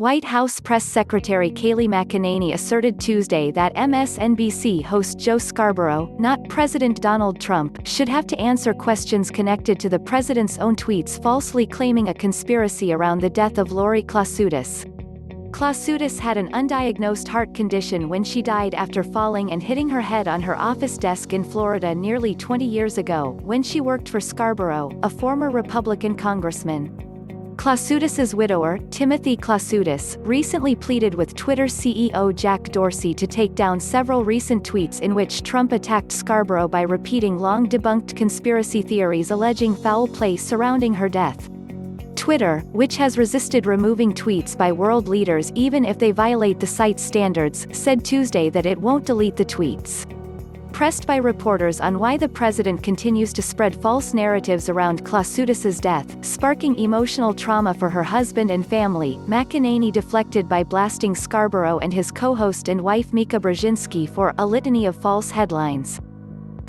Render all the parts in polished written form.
White House Press Secretary Kayleigh McEnany asserted Tuesday that MSNBC host Joe Scarborough, not President Donald Trump, should have to answer questions connected to the president's own tweets falsely claiming a conspiracy around the death of Lori Klausudis. Klausudis had an undiagnosed heart condition when she died after falling and hitting her head on her office desk in Florida nearly 20 years ago, when she worked for Scarborough, a former Republican congressman. Klausudis's widower, Timothy Klausudis, recently pleaded with Twitter CEO Jack Dorsey to take down several recent tweets in which Trump attacked Scarborough by repeating long-debunked conspiracy theories alleging foul play surrounding her death. Twitter, which has resisted removing tweets by world leaders even if they violate the site's standards, said Tuesday that it won't delete the tweets. Pressed by reporters on why the president continues to spread false narratives around Klausudis's death, sparking emotional trauma for her husband and family, McEnany deflected by blasting Scarborough and his co-host and wife Mika Brzezinski for a litany of false headlines.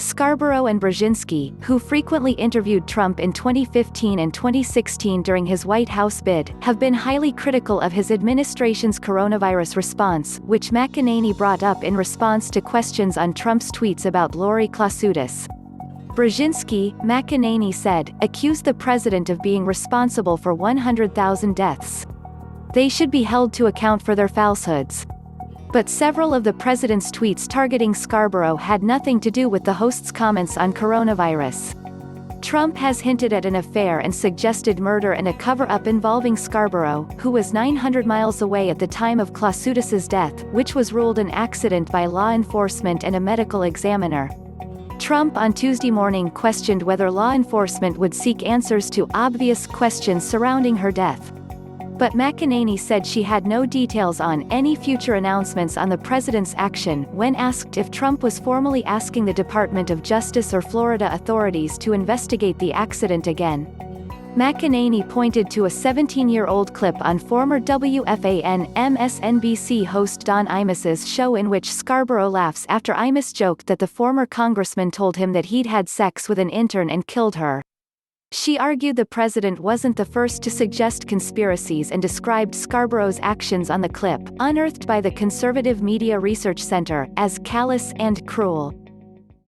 Scarborough and Brzezinski, who frequently interviewed Trump in 2015 and 2016 during his White House bid, have been highly critical of his administration's coronavirus response, which McEnany brought up in response to questions on Trump's tweets about Lori Klausudis. Brzezinski, McEnany said, accused the president of being responsible for 100,000 deaths. They should be held to account for their falsehoods. But several of the president's tweets targeting Scarborough had nothing to do with the host's comments on coronavirus. Trump has hinted at an affair and suggested murder and a cover-up involving Scarborough, who was 900 miles away at the time of Klausudis's death, which was ruled an accident by law enforcement and a medical examiner. Trump on Tuesday morning questioned whether law enforcement would seek answers to obvious questions surrounding her death. But McEnany said she had no details on any future announcements on the president's action when asked if Trump was formally asking the Department of Justice or Florida authorities to investigate the accident again. McEnany pointed to a 17-year-old clip on former WFAN MSNBC host Don Imus's show in which Scarborough laughs after Imus joked that the former congressman told him that he'd had sex with an intern and killed her. She argued the president wasn't the first to suggest conspiracies and described Scarborough's actions on the clip, unearthed by the Conservative Media Research Center, as callous and cruel.